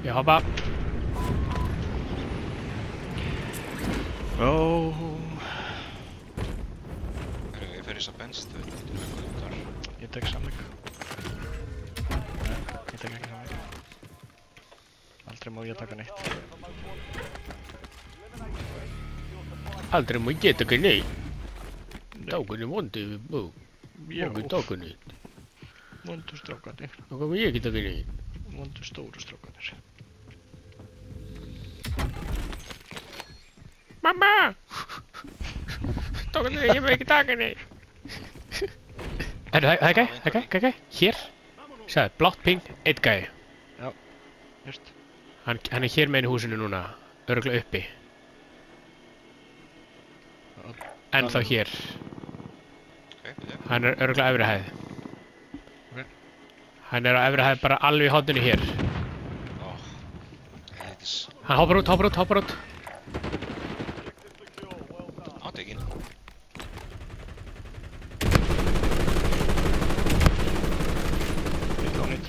Ég hoppa. Ó. Ég fer í þessa benstöð. Ég tek samling. Nei, ég tek ekki samling. Aldrei má ég taka neitt. Aldrei má ég taka neitt. Dákunni vondi við bú. Móki dákunni. Vondu strákarnir. Þá kom ég ekki taka neitt. Vondu stóru strákarnir. Mamma! Dákunni, ég má ekki taka neitt. Það er gæi. Hér. Sæði, blátt ping, eitt gæi. Já, just. Hann er hér meginn í húsinu núna. Örugglega uppi. En þá hér. Hann er örugglega á efri hæð. Hann er á efri hæð bara alveg í horninu hér. Hann hoppar út. Átekinn. Ég kom nýtt.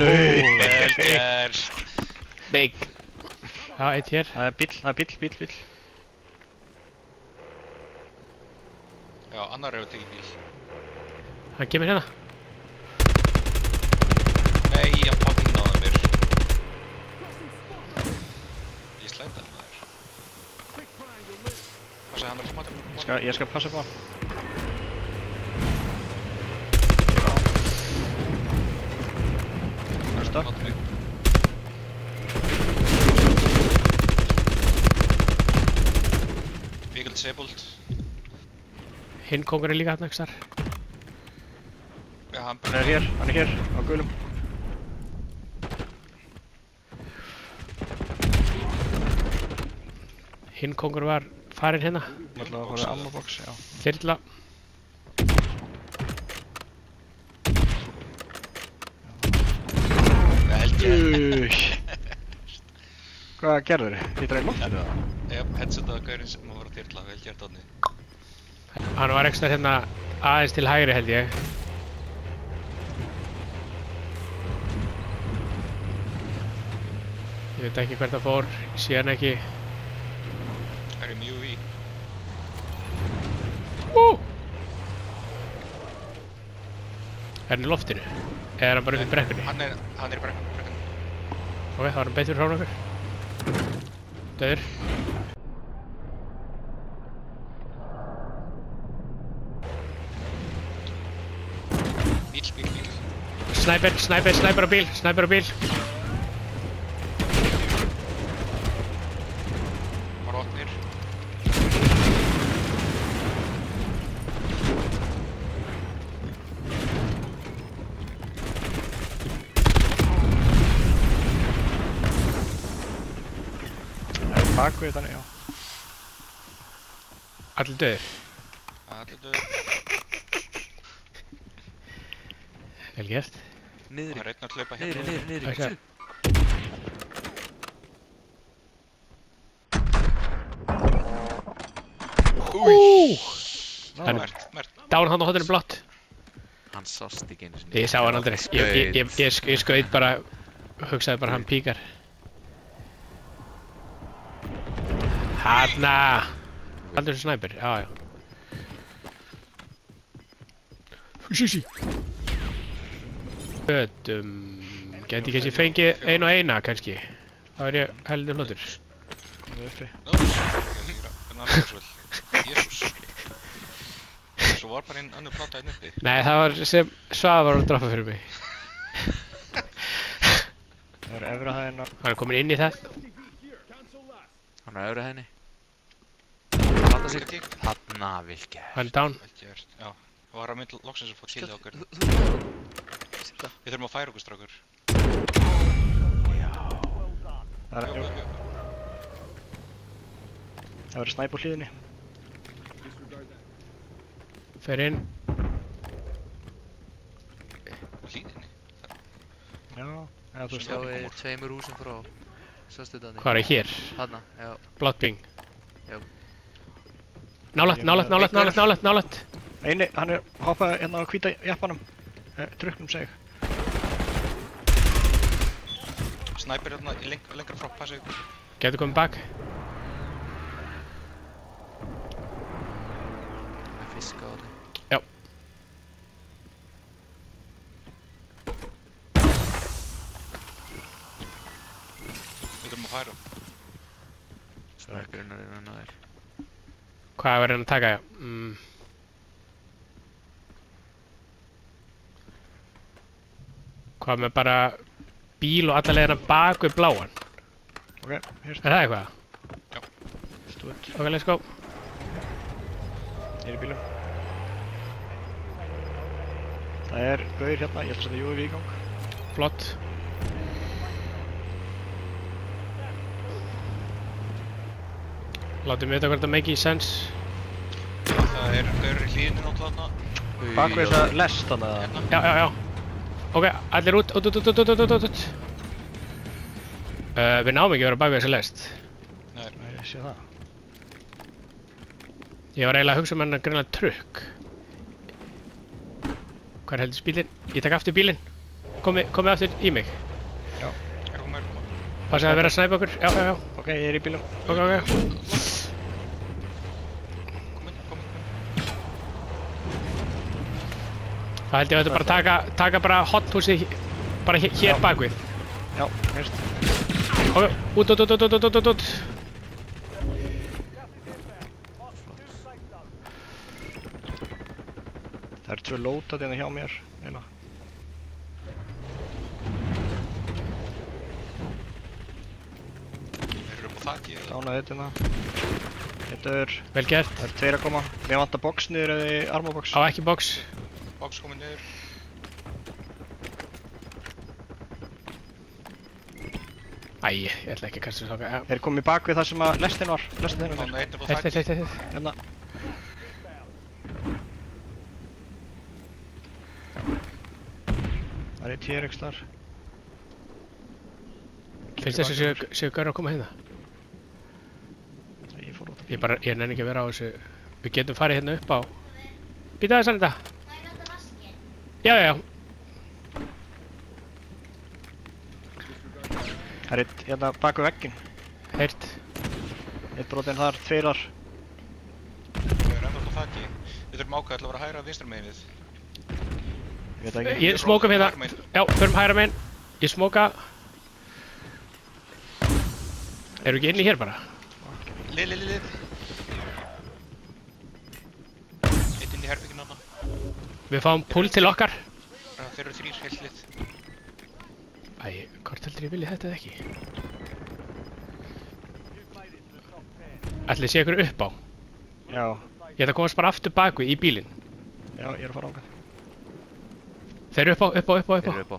Vel gert. Big. Já, eitt hér. Það er bíll. Já, annar hefur tekið bíl. Hann kemur hérna. Nei, hann fucking náði mér. Ég slæmdi hann maður. Hvað segir hann matur? Ég skal passa upp á hann. Stopp. Vehicle disabled. Hinn kóngur er líka hann ekstar. Já, Hann er hér, á gulum. Hinn kóngur var farinn hérna. Ég ætla að fara ammo box, já. Þyrla. Vel gert. Hvað gerður þið? Þið dreif loftinu það? Já, headsetaði gaurinn sem var að þyrla. Vel gert Árni. Hann var ekstar hérna aðeins til hægri held ég. Ég veit ekki hvert það fór, ég sé hann ekki. Það er mjög í. Er hann í loftinu? Eða er hann bara upp í brekkunni? Hann er í brekkunni. Ok, þá er hann betur frá okkur. Dauður. Bíl. Snæper á bíl. Var opnir. Það er bakvið þannig, já. Allir dauður. Allir döður. Vel gert. Það er einn að hlaupa hérna. Niðri. Ok. Mert. Dán hann á hotinu blátt. Hann sást ekki einu sinni. Ég sá hann aldrei. Ég skaut bara, hugsaði bara hann píkar. Hanna! Aldrei svo snæper, já. Húsísí. Gæti ég kannski fengið einu og eina kannski. Það er ég heldur hluttur. Það er uppi. Jésús. Svo var bara einn annar plata einn uppi. Nei, það var sem Svavar var að droppa fyrir mig. Það er efra hæðina. Hann er komin inn í það. Hann er öðru henni. Plata sig. Hanna, vel gert. Hann er down. Vel gert, já. Það var að mynd loksins að fá killið okkur. Við þurfum að færa okkur strákur. Það verður snæp á hlýðinni. Fer inn. Hlýðinni? Já, eða þú veist Sjáu við tveimur húsum frá. Sástu þetta? Hvað er hér? Hanna, já. Blátt bing. Já. Nálægt. Eini, hann hoppaði hérna á hvíta jeppanum. Trukknum seg. Snæper hérna lengra frá, passa ykkur. Getur komið bak. Það er fisk á þetta. Já. Við þurfum að færa. Snæpirinn er innan á þér. Hvað er hann að taka? Hvað með bara bíl og alla leiðina bak við bláan? Ok, hérst. Er það eitthvað? Já. Stútt. Ok, let's go. Ég er í bílum. Það er gaur hérna, ég ætla að setja UAV í gang. Flott. Látið mig vita hvort það make sense. Það er gaurur í hlýðinu náttúrulega. Bak við þessa lest þannig að... Já. Ok, allir út. Við náum ekki að vera bak við þessi lest. Nei, ég sé það. Ég var eiginlega að hugsa um hennar greinlega trukk. Hvað er heldur bílinn? Ég tek aftur bílinn. Komið aftur í mig. Já. Er hún með? Passaði að vera að snæpa okkur. Já. Ok, ég er í bílum. Ok. Kom inn. Það held ég að þetta bara taka bara hothúsið bara hér bak við. Já, hérst. Ok, út. Það er tvö lótað hérna hjá mér, eiginlega. Þeir eru upp á þakki. Dánaði hérna. Þetta er... Vel gert. Það er tveir að koma. Mér vantar box niður eða armorbox. Á ekki box. Box komið niður. Æ, ég ætla ekki að kasta þessu okkar. Þeir komið bak við það sem að lestin var. Lestin hérna. Þannig einn upp á þakki. Þetta. Hérna. Það er T-Rex þar. Finnst þessu séu gaur að koma hérna? Ég fór út af Ég nenni ekki að vera á þessu. Við getum farið hérna upp á... Býta þess að þetta. Já. Það er hérna bak við vegginn. Heyrt. Eitt brotinn þar, tveir þar. Þeir eru enda upp á þakki. Við þurfum ákveð að vera hægra vinstra megin við. Ég veit það ekki. Ég smóka hérna. Já, förum hægra megin. Ég smóka. Eru ekki inni hér bara? Lið. Eitt inn í herbygginu þarna. Við fáum pull til okkar. Þeir eru þrír, heilt lið. Æ, hvort heldur ég vilja þetta eða ekki? Ætli sé ykkur upp á. Já. Ég ætla að komast bara aftur bakvið í bílinn. Já, ég er að fara ákveð. Þeir eru upp á. Þeir eru upp á.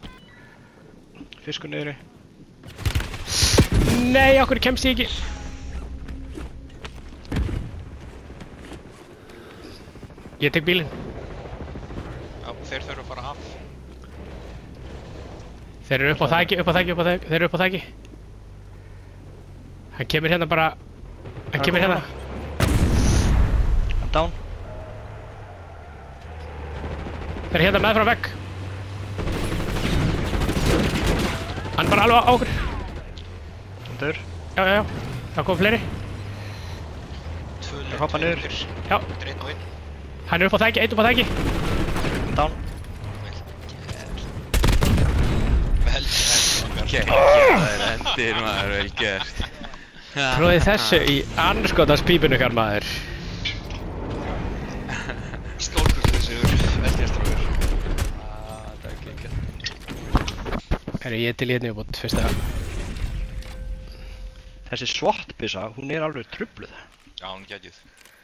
Fiskur niðri. Nei, okkur kemst ég ekki. Ég tek bílinn. Já, þeir þurfa að fara af. Þeir eru upp á þaki. Þeir eru upp á þaki. Hann kemur hérna bara... Hann kemur hérna. Hann down. Þeir eru hérna meðfram vegg. Hann er bara alveg á okkur. Hann dör. Já. Það kom fleiri. Tvö lið, hoppa niður. undir. Já. Þetta er einn og einn. Hann er upp á þaki, einn upp á þaki. Hann down. Vel gert. Það er endir maður, vel gert. Tróðið þessu í anskotans pípinu ykkar maður. Stórkustið sigur, velgestrákur. Það er geggjað. Herru, ég til hérna upp á fyrsta. Þessi SWAT-byssa, hún er alveg trufluð. Já, hún er geggjuð.